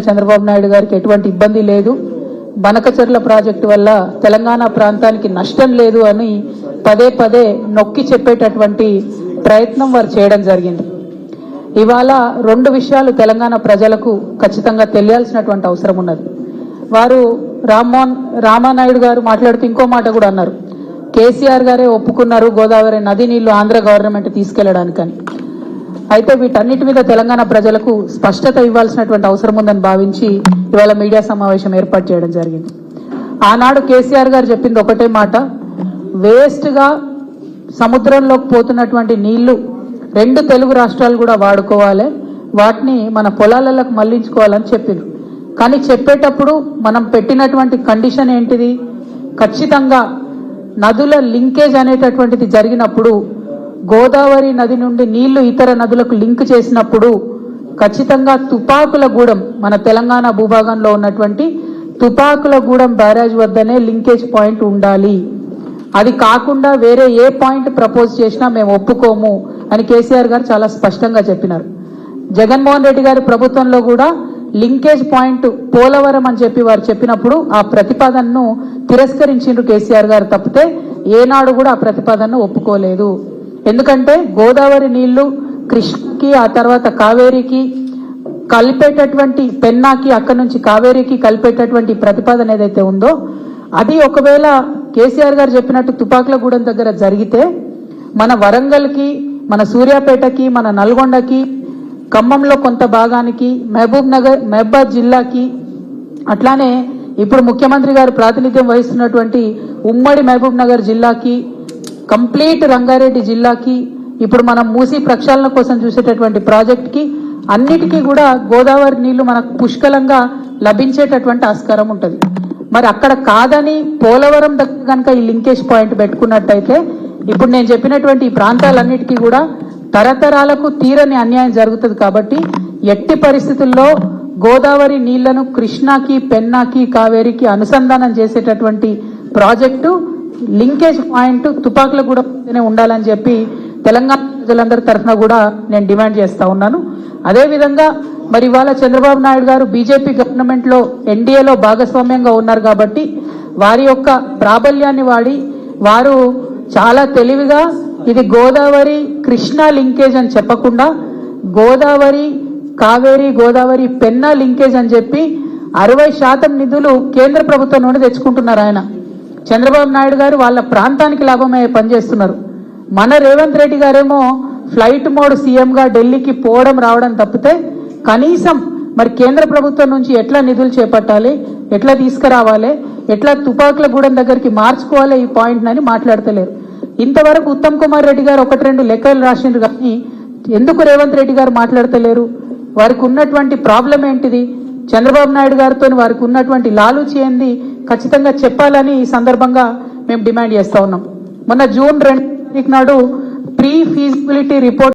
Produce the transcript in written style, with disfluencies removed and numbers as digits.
చంద్రబాబు నాయుడు గారికి ఎటువంటి ఇబ్బంది లేదు, బనకచెర్ల ప్రాజెక్టు వల్ల తెలంగాణ ప్రాంతానికి నష్టం లేదు అని పదే పదే నొక్కి చెప్పేటటువంటి ప్రయత్నం వారు చేయడం జరిగింది. ఇవాళ రెండు విషయాలు తెలంగాణ ప్రజలకు ఖచ్చితంగా తెలియాల్సినటువంటి అవసరం ఉన్నది. వారు రామానాయుడు గారు మాట్లాడుతూ ఇంకో మాట కూడా అన్నారు, కేసీఆర్ గారే ఒప్పుకున్నారు గోదావరి నది నీళ్లు ఆంధ్ర గవర్నమెంట్ తీసుకెళ్లడానికని. అయితే వీటన్నిటి మీద తెలంగాణ ప్రజలకు స్పష్టత ఇవ్వాల్సినటువంటి అవసరం ఉందని భావించి ఇవాళ మీడియా సమావేశం ఏర్పాటు చేయడం జరిగింది. ఆనాడు కేసీఆర్ గారు చెప్పింది ఒకటే మాట, వేస్ట్ గా సముద్రంలోకి పోతున్నటువంటి నీళ్లు రెండు తెలుగు రాష్ట్రాలు కూడా వాడుకోవాలి, వాటిని మన పొలాలకు మళ్లించుకోవాలని చెప్పింది. కానీ చెప్పేటప్పుడు మనం పెట్టినటువంటి కండిషన్ ఏంటిది, ఖచ్చితంగా నదుల లింకేజ్ అనేటటువంటిది జరిగినప్పుడు గోదావరి నది నుండి నీళ్లు ఇతర నదులకు లింక్ చేసినప్పుడు ఖచ్చితంగా తుపాకులగూడెం, మన తెలంగాణ భూభాగంలో ఉన్నటువంటి తుపాకులగూడెం బ్యారేజ్ వద్దనే లింకేజ్ పాయింట్ ఉండాలి. అది కాకుండా వేరే ఏ పాయింట్ ప్రపోజ్ చేసినా మేము ఒప్పుకోము అని కేసీఆర్ గారు చాలా స్పష్టంగా చెప్పినారు. జగన్మోహన్ రెడ్డి గారి ప్రభుత్వంలో కూడా లింకేజ్ పాయింట్ పోలవరం అని చెప్పి వారు చెప్పినప్పుడు ఆ ప్రతిపాదనను తిరస్కరించిండ్రు కేసీఆర్ గారు తప్పితే ఏనాడు కూడా ఆ ప్రతిపాదనను ఒప్పుకోలేదు. ఎందుకంటే గోదావరి నీళ్లు కృష్ణకి ఆ తర్వాత కావేరికి కలిపేటటువంటి, పెన్నాకి అక్కడి నుంచి కావేరికి కలిపేటటువంటి ప్రతిపాదన ఏదైతే ఉందో అది ఒకవేళ కేసీఆర్ గారు చెప్పినట్టు తుపాకులగూడెం దగ్గర జరిగితే మన వరంగల్కి, మన సూర్యాపేటకి, మన నల్గొండకి, ఖమ్మంలో కొంత భాగానికి, మహబూబాద్ జిల్లాకి, అట్లానే ఇప్పుడు ముఖ్యమంత్రి గారు ప్రాతినిధ్యం వహిస్తున్నటువంటి ఉమ్మడి మహబూబ్ నగర్ జిల్లాకి, కంప్లీట్ రంగారెడ్డి జిల్లాకి, ఇప్పుడు మనం మూసి ప్రక్షాళన కోసం చూసేటటువంటి ప్రాజెక్ట్ కి అన్నిటికీ కూడా గోదావరి నీళ్లు మనకు పుష్కలంగా లభించేటటువంటి ఆస్కారం ఉంటుంది. మరి అక్కడ కాదని పోలవరం దగ్గర కనుక ఈ లింకేజ్ పాయింట్ పెట్టుకున్నట్టయితే ఇప్పుడు నేను చెప్పినటువంటి ఈ ప్రాంతాలన్నిటికీ కూడా తరతరాలకు తీరని అన్యాయం జరుగుతుంది. కాబట్టి ఎట్టి పరిస్థితుల్లో గోదావరి నీళ్లను కృష్ణాకి, పెన్నాకి, కావేరికి అనుసంధానం చేసేటటువంటి ప్రాజెక్టు లింకేజ్ పాయింట్ తుపాకులగూడెం ఉండాలని చెప్పి తెలంగాణ ప్రజలందరి తరఫున కూడా నేను డిమాండ్ చేస్తా ఉన్నాను. అదేవిధంగా మరి ఇవాళ చంద్రబాబు నాయుడు గారు బీజేపీ గవర్నమెంట్ లో ఎన్డీఏలో భాగస్వామ్యంగా ఉన్నారు కాబట్టి వారి యొక్క ప్రాబల్యాన్ని వాడి వారు చాలా తెలివిగా ఇది గోదావరి కృష్ణా లింకేజ్ అని చెప్పకుండా గోదావరి కావేరి, గోదావరి పెన్నా లింకేజ్ అని చెప్పి 60% నిధులు కేంద్ర ప్రభుత్వం నుండి తెచ్చుకుంటున్నారు. ఆయన చంద్రబాబు నాయుడు గారు వాళ్ళ ప్రాంతానికి లాభమయ్యే పనిచేస్తున్నారు. మన రేవంత్ రెడ్డి గారేమో ఫ్లైట్ మోడ్ సీఎంగా ఢిల్లీకి పోవడం రావడం తప్పితే కనీసం మరి కేంద్ర ప్రభుత్వం నుంచి ఎట్లా నిధులు చేపట్టాలి, ఎట్లా తీసుకురావాలి, ఎట్లా తుపాకులగూడెం దగ్గరికి మార్చుకోవాలి ఈ పాయింట్ అని మాట్లాడతలేరు. ఇంతవరకు ఉత్తమ్ కుమార్ రెడ్డి గారు 1-2 లెక్కలు రాసిండ్రు కానీ ఎందుకు రేవంత్ రెడ్డి గారు మాట్లాడతలేరు? వారికి ఉన్నటువంటి ప్రాబ్లం ఏంటిది, చంద్రబాబు నాయుడు గారితో వారికి ఉన్నటువంటి లాలూచి ఏంది ఖచ్చితంగా చెప్పాలని ఈ సందర్భంగా మేము డిమాండ్ చేస్తా ఉన్నాం. మొన్న జూన్ 2 నాడు ప్రీ ఫీజిబిలిటీ రిపోర్ట్